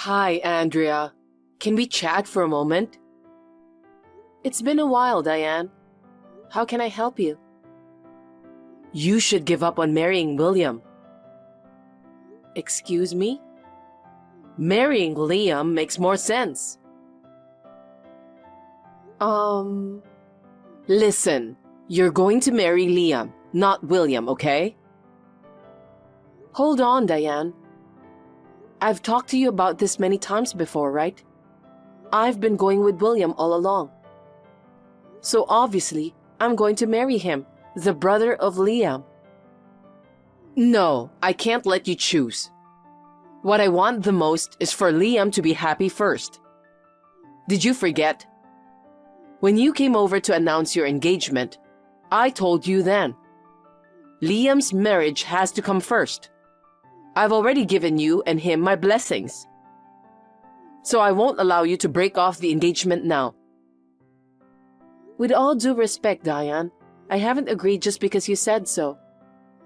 Hi, Andrea. Can we chat for a moment? It's been a while, Diane. How can I help you? You should give up on marrying William. Excuse me? Marrying Liam makes more sense. Listen, you're going to marry Liam, not William, okay? Hold on, Diane. I've talked to you about this many times before, right? I've been going with William all along. So obviously, I'm going to marry him, the brother of Liam. No, I can't let you choose. What I want the most is for Liam to be happy first. Did you forget? When you came over to announce your engagement, I told you then. Liam's marriage has to come first. I've already given you and him my blessings. So I won't allow you to break off the engagement now. With all due respect, Diane, I haven't agreed just because you said so.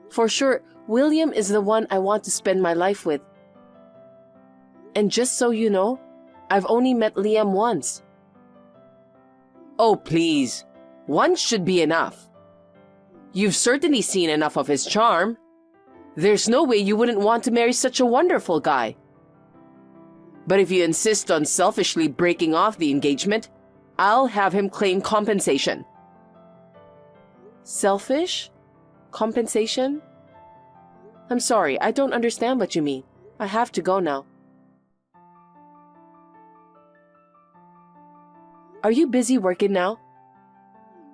For sure, William is the one I want to spend my life with. And just so you know, I've only met Liam once. Oh, please. Once should be enough. You've certainly seen enough of his charm. There's no way you wouldn't want to marry such a wonderful guy. But if you insist on selfishly breaking off the engagement, I'll have him claim compensation. Selfish? Compensation? I'm sorry, I don't understand what you mean. I have to go now. Are you busy working now?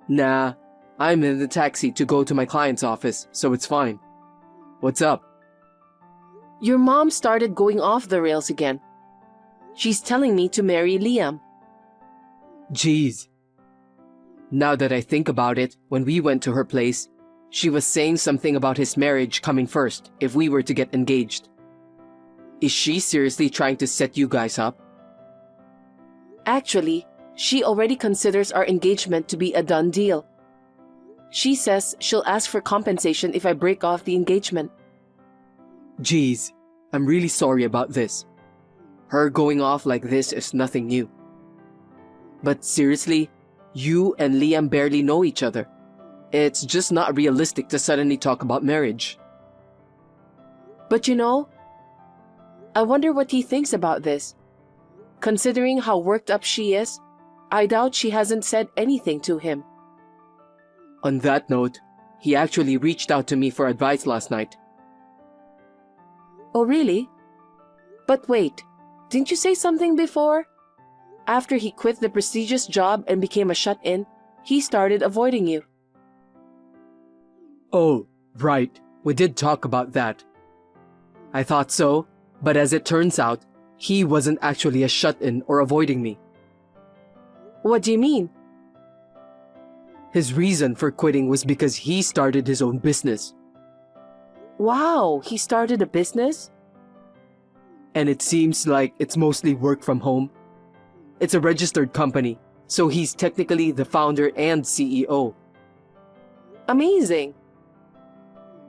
Nah, I'm in the taxi to go to my client's office, so it's fine. What's up? Your mom started going off the rails again. She's telling me to marry Liam. Jeez. Now that I think about it, when we went to her place, she was saying something about his marriage coming first if we were to get engaged. Is she seriously trying to set you guys up? Actually, she already considers our engagement to be a done deal. She says she'll ask for compensation if I break off the engagement. Jeez, I'm really sorry about this. Her going off like this is nothing new. But seriously, you and Liam barely know each other. It's just not realistic to suddenly talk about marriage. But you know, I wonder what he thinks about this. Considering how worked up she is, I doubt she hasn't said anything to him. On that note, he actually reached out to me for advice last night. Oh, really? But wait, didn't you say something before? After he quit the prestigious job and became a shut-in, he started avoiding you. Oh, right. We did talk about that. I thought so, but as it turns out, he wasn't actually a shut-in or avoiding me. What do you mean? His reason for quitting was because he started his own business. Wow, he started a business? And it seems like it's mostly work from home. It's a registered company, so he's technically the founder and CEO. Amazing.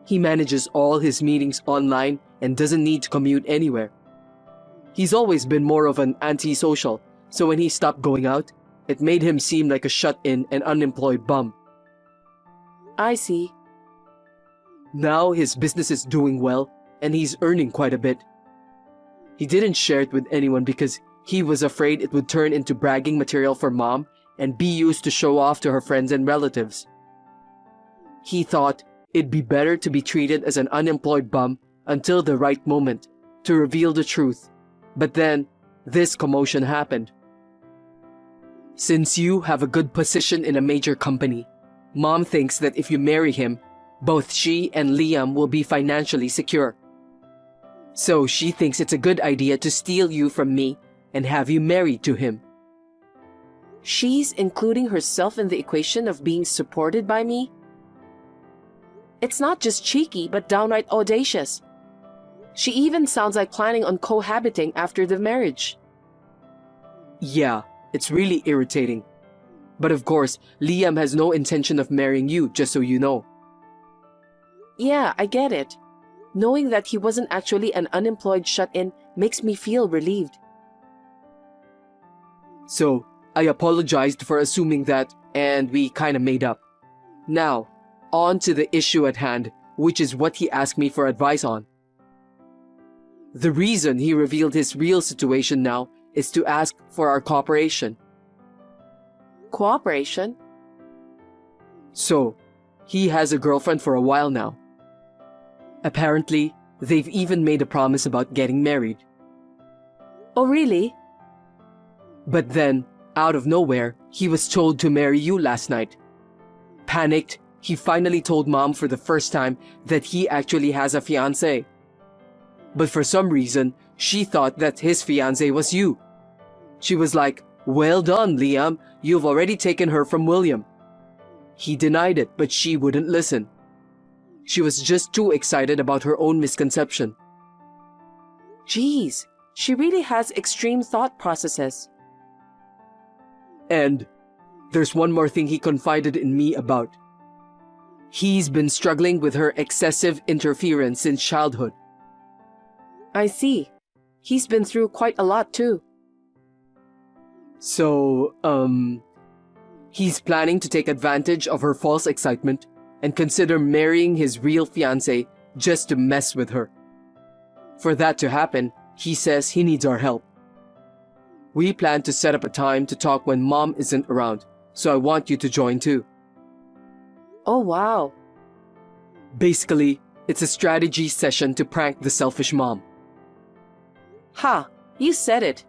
He manages all his meetings online and doesn't need to commute anywhere. He's always been more of an antisocial, so when he stopped going out, it made him seem like a shut-in and unemployed bum. I see. Now his business is doing well, and he's earning quite a bit. He didn't share it with anyone because he was afraid it would turn into bragging material for Mom and be used to show off to her friends and relatives. He thought it'd be better to be treated as an unemployed bum until the right moment to reveal the truth. But then, this commotion happened. Since you have a good position in a major company, Mom thinks that if you marry him, both she and Liam will be financially secure. So she thinks it's a good idea to steal you from me and have you married to him. She's including herself in the equation of being supported by me? It's not just cheeky, but downright audacious. She even sounds like planning on cohabiting after the marriage. Yeah, it's really irritating. But of course, Liam has no intention of marrying you, just so you know. Yeah, I get it. Knowing that he wasn't actually an unemployed shut-in makes me feel relieved. So, I apologized for assuming that, and we kinda made up. Now, on to the issue at hand, which is what he asked me for advice on. The reason he revealed his real situation now is to ask for our cooperation. Cooperation? So, he has a girlfriend for a while now. Apparently, they've even made a promise about getting married. Oh, really? But then, out of nowhere, he was told to marry you last night. Panicked, he finally told Mom for the first time that he actually has a fiancé. But for some reason, she thought that his fiancé was you. She was like, "Well done, Liam, you've already taken her from William." He denied it, but she wouldn't listen. She was just too excited about her own misconception. Geez, she really has extreme thought processes. And there's one more thing he confided in me about. He's been struggling with her excessive interference since childhood. I see. He's been through quite a lot too. So, he's planning to take advantage of her false excitement and consider marrying his real fiancé just to mess with her. For that to happen, he says he needs our help. We plan to set up a time to talk when Mom isn't around, so I want you to join too. Oh, wow. Basically, it's a strategy session to prank the selfish mom. Ha, you said it.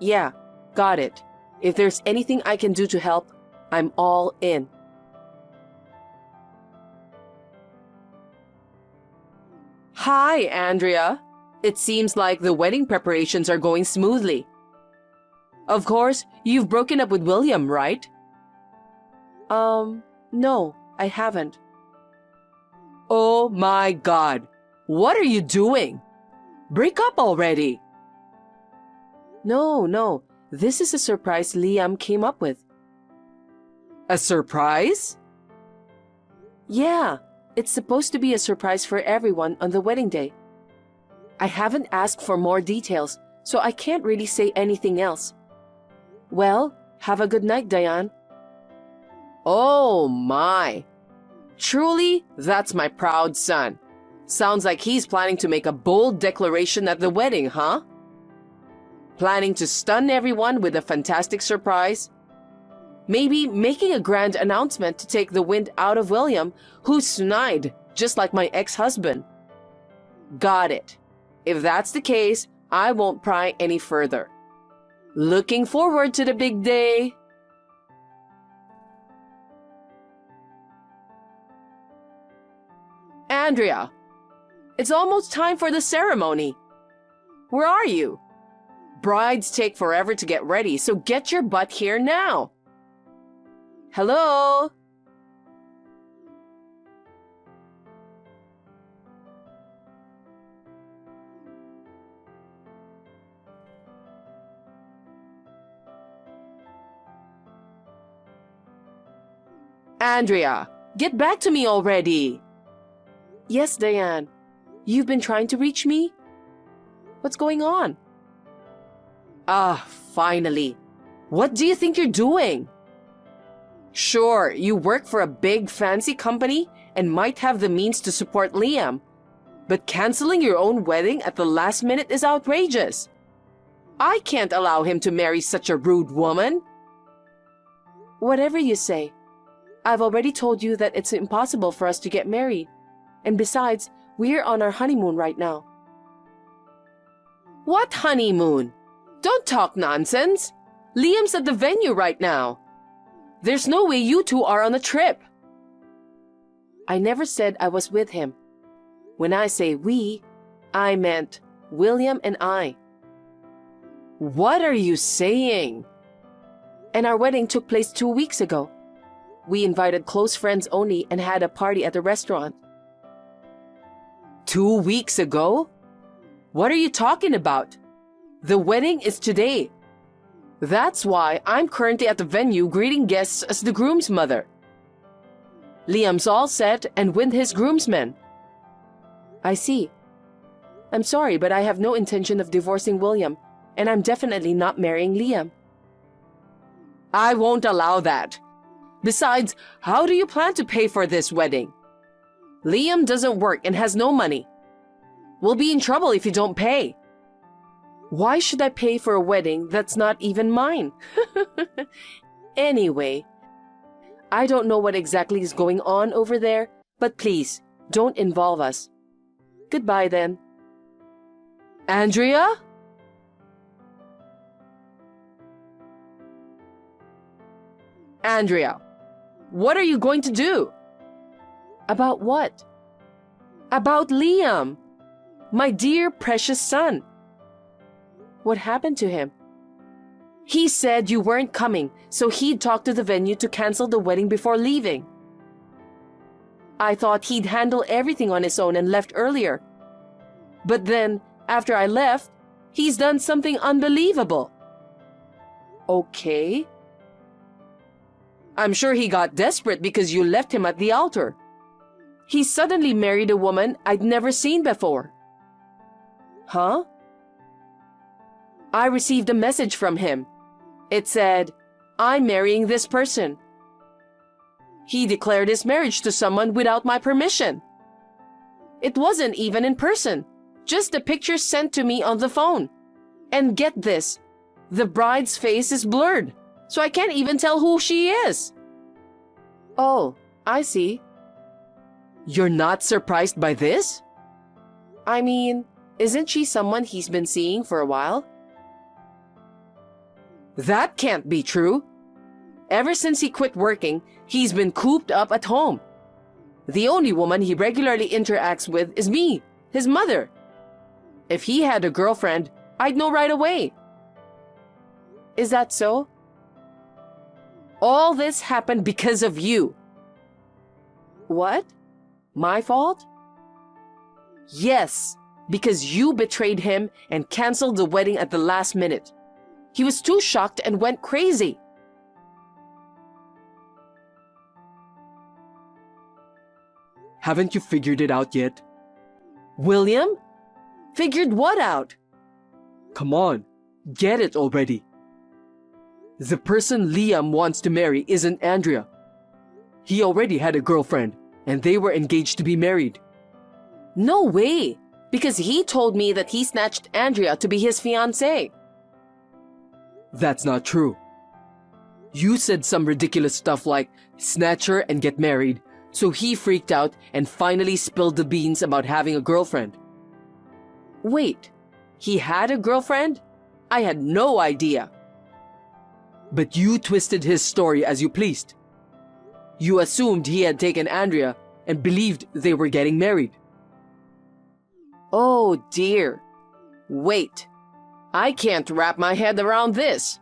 Yeah, got it. If there's anything I can do to help, I'm all in. Hi, Andrea. It seems like the wedding preparations are going smoothly. Of course, you've broken up with William, right? No, I haven't. Oh my God. What are you doing? Break up already. No. This is a surprise Liam came up with. A surprise? Yeah, it's supposed to be a surprise for everyone on the wedding day. I haven't asked for more details, so I can't really say anything else. Well, have a good night, Diane. Oh my. Truly, that's my proud son. Sounds like he's planning to make a bold declaration at the wedding, huh? Planning to stun everyone with a fantastic surprise? Maybe making a grand announcement to take the wind out of William, who's snide, just like my ex-husband. Got it. If that's the case, I won't pry any further. Looking forward to the big day. Andrea, it's almost time for the ceremony. Where are you? Brides take forever to get ready, so get your butt here now. Hello? Andrea, get back to me already. Yes, Diane. You've been trying to reach me? What's going on? Ah, finally. What do you think you're doing? Sure, you work for a big fancy company and might have the means to support Liam, but canceling your own wedding at the last minute is outrageous. I can't allow him to marry such a rude woman. Whatever you say. I've already told you that it's impossible for us to get married. And besides, we're on our honeymoon right now. What honeymoon? Don't talk nonsense. Liam's at the venue right now. There's no way you two are on a trip. I never said I was with him. When I say we, I meant William and I. What are you saying? And our wedding took place 2 weeks ago. We invited close friends only and had a party at the restaurant. 2 weeks ago? What are you talking about? The wedding is today. That's why I'm currently at the venue greeting guests as the groom's mother. Liam's all set and with his groomsmen. I see. I'm sorry, but I have no intention of divorcing William, and I'm definitely not marrying Liam. I won't allow that. Besides, how do you plan to pay for this wedding? Liam doesn't work and has no money. We'll be in trouble if you don't pay. Why should I pay for a wedding that's not even mine? Anyway, I don't know what exactly is going on over there, but please, don't involve us. Goodbye then. Andrea? Andrea, what are you going to do? About what? About Liam, my dear precious son. What happened to him? He said you weren't coming, so he'd talk to the venue to cancel the wedding before leaving. I thought he'd handle everything on his own and left earlier. But then, after I left, he's done something unbelievable. Okay. I'm sure he got desperate because you left him at the altar. He suddenly married a woman I'd never seen before. Huh? I received a message from him. It said, I'm marrying this person. He declared his marriage to someone without my permission. It wasn't even in person, just a picture sent to me on the phone. And get this, the bride's face is blurred, so I can't even tell who she is. Oh, I see. You're not surprised by this? I mean, isn't she someone he's been seeing for a while? That can't be true. Ever since he quit working, he's been cooped up at home. The only woman he regularly interacts with is me, his mother. If he had a girlfriend, I'd know right away. Is that so? All this happened because of you. What? My fault? Yes, because you betrayed him and canceled the wedding at the last minute. He was too shocked and went crazy. Haven't you figured it out yet? William? Figured what out? Come on, get it already. The person Liam wants to marry isn't Andrea. He already had a girlfriend, and they were engaged to be married. No way, because he told me that he snatched Andrea to be his fiancée. That's not true. You said some ridiculous stuff like snatch her and get married, so he freaked out and finally spilled the beans about having a girlfriend. Wait, he had a girlfriend? I had no idea. But you twisted his story as you pleased. You assumed he had taken Andrea and believed they were getting married. Oh dear. Wait. I can't wrap my head around this.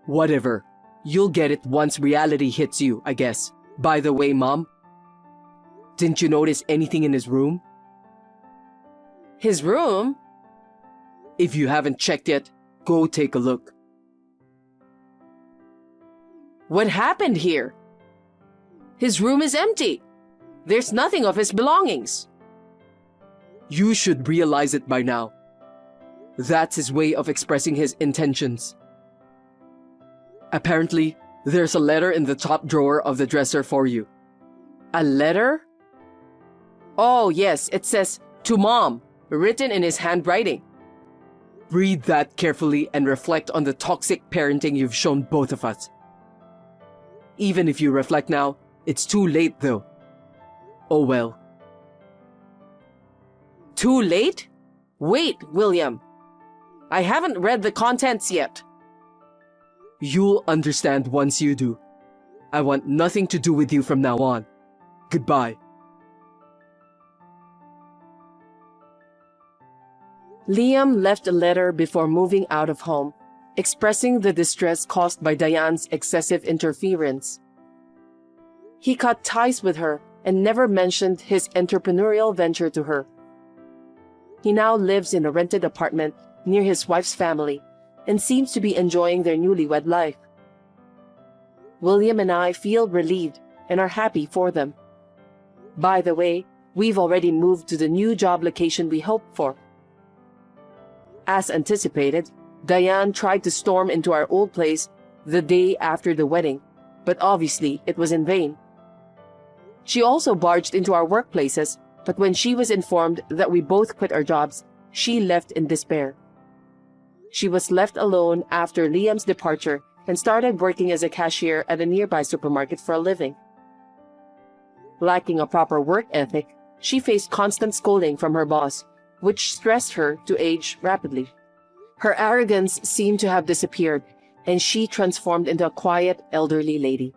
Whatever. You'll get it once reality hits you, I guess. By the way, Mom, didn't you notice anything in his room? His room? If you haven't checked yet, go take a look. What happened here? His room is empty. There's nothing of his belongings. You should realize it by now. That's his way of expressing his intentions. Apparently, there's a letter in the top drawer of the dresser for you. A letter? Oh, yes, it says, "To Mom," written in his handwriting. Read that carefully and reflect on the toxic parenting you've shown both of us. Even if you reflect now, it's too late though. Oh well. Too late? Wait, William. I haven't read the contents yet. You'll understand once you do. I want nothing to do with you from now on. Goodbye. Liam left a letter before moving out of home, expressing the distress caused by Diane's excessive interference. He cut ties with her and never mentioned his entrepreneurial venture to her. He now lives in a rented apartment near his wife's family and seems to be enjoying their newlywed life. William and I feel relieved and are happy for them. By the way, we've already moved to the new job location we hoped for. As anticipated, Diane tried to storm into our old place the day after the wedding, but obviously it was in vain. She also barged into our workplaces, but when she was informed that we both quit our jobs, she left in despair. She was left alone after Liam's departure and started working as a cashier at a nearby supermarket for a living. Lacking a proper work ethic, she faced constant scolding from her boss, which stressed her to age rapidly. Her arrogance seemed to have disappeared, and she transformed into a quiet, elderly lady.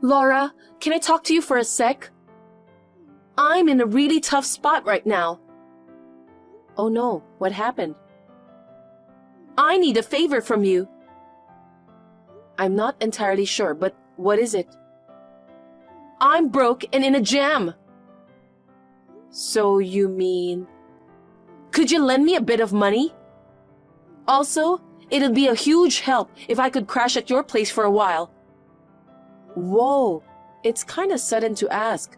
Laura, can I talk to you for a sec? I'm in a really tough spot right now. Oh no, what happened? I need a favor from you. I'm not entirely sure, but what is it? I'm broke and in a jam. So you mean... Could you lend me a bit of money? Also, it'd be a huge help if I could crash at your place for a while. Whoa, it's kind of sudden to ask.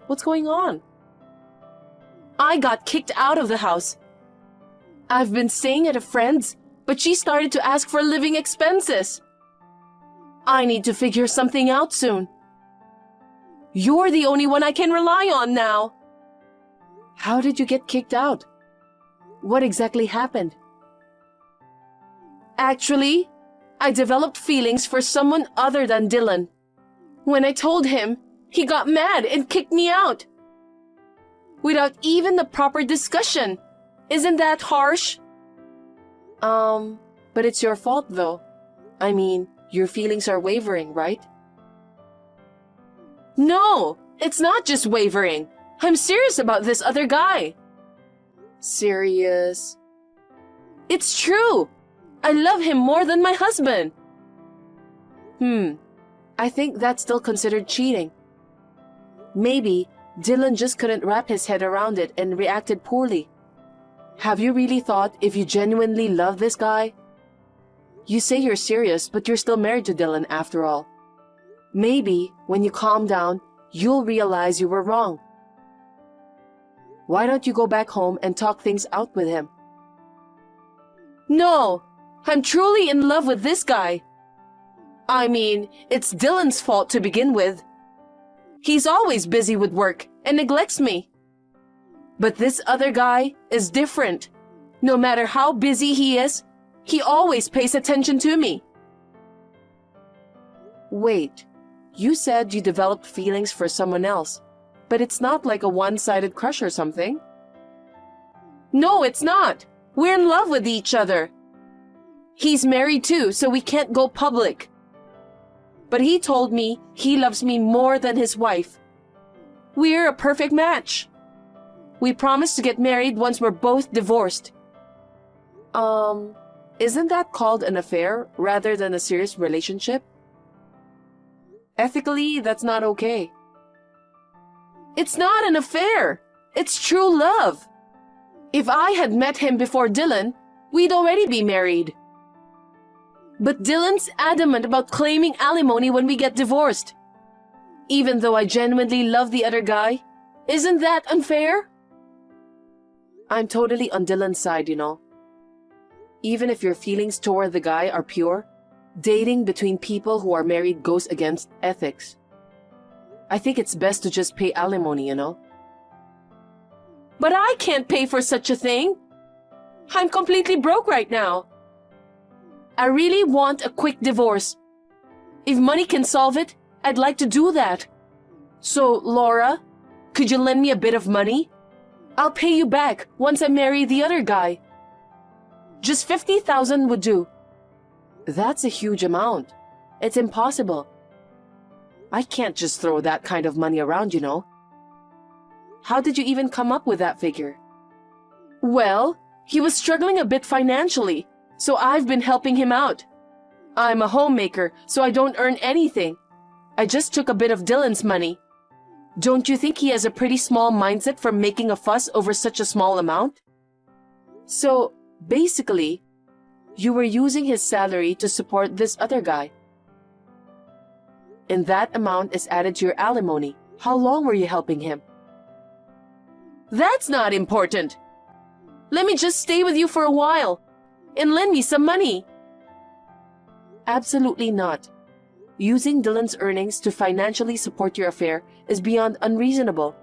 What's going on? I got kicked out of the house. I've been staying at a friend's, but she started to ask for living expenses. I need to figure something out soon. You're the only one I can rely on now. How did you get kicked out? What exactly happened? Actually, I developed feelings for someone other than Dylan. When I told him, he got mad and kicked me out. Without even the proper discussion. Isn't that harsh? But it's your fault though. I mean, your feelings are wavering, right? No, it's not just wavering. I'm serious about this other guy. Serious? It's true. I love him more than my husband. I think that's still considered cheating. Maybe Dylan just couldn't wrap his head around it and reacted poorly. Have you really thought if you genuinely love this guy? You say you're serious, but you're still married to Dylan after all. Maybe when you calm down, you'll realize you were wrong. Why don't you go back home and talk things out with him? No, I'm truly in love with this guy. I mean, it's Dylan's fault to begin with. He's always busy with work and neglects me. But this other guy is different. No matter how busy he is, he always pays attention to me. Wait, you said you developed feelings for someone else, but it's not like a one-sided crush or something. No, it's not. We're in love with each other. He's married too, so we can't go public. But he told me he loves me more than his wife. We're a perfect match. We promised to get married once we're both divorced. Isn't that called an affair rather than a serious relationship? Ethically, that's not okay. It's not an affair. It's true love. If I had met him before Dylan, we'd already be married. But Dylan's adamant about claiming alimony when we get divorced. Even though I genuinely love the other guy, isn't that unfair? I'm totally on Dylan's side, you know. Even if your feelings toward the guy are pure, dating between people who are married goes against ethics. I think it's best to just pay alimony, you know. But I can't pay for such a thing. I'm completely broke right now. I really want a quick divorce. If money can solve it, I'd like to do that. So, Laura, could you lend me a bit of money? I'll pay you back once I marry the other guy. Just 50,000 would do. That's a huge amount. It's impossible. I can't just throw that kind of money around, you know. How did you even come up with that figure? Well, he was struggling a bit financially, so I've been helping him out. I'm a homemaker, so I don't earn anything. I just took a bit of Dylan's money. Don't you think he has a pretty small mindset for making a fuss over such a small amount? So, basically, you were using his salary to support this other guy. And that amount is added to your alimony. How long were you helping him? That's not important. Let me just stay with you for a while and lend me some money. Absolutely not. Using Dylan's earnings to financially support your affair is beyond unreasonable.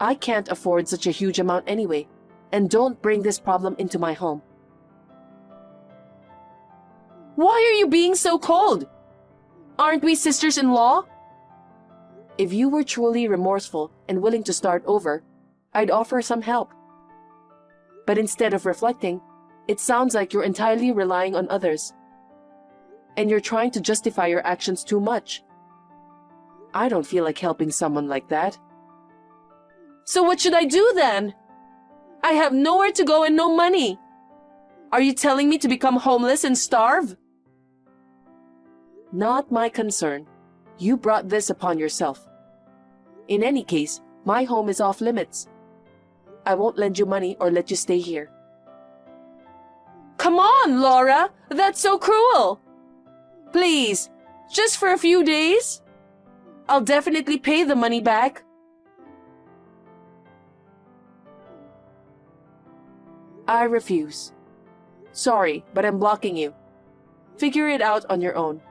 I can't afford such a huge amount anyway, and don't bring this problem into my home. Why are you being so cold? Aren't we sisters-in-law? If you were truly remorseful and willing to start over, I'd offer some help. But instead of reflecting, it sounds like you're entirely relying on others. And you're trying to justify your actions too much. I don't feel like helping someone like that. So what should I do then? I have nowhere to go and no money. Are you telling me to become homeless and starve? Not my concern. You brought this upon yourself. In any case, my home is off limits. I won't lend you money or let you stay here. Come on, Laura! That's so cruel! Please, just for a few days? I'll definitely pay the money back. I refuse. Sorry, but I'm blocking you. Figure it out on your own.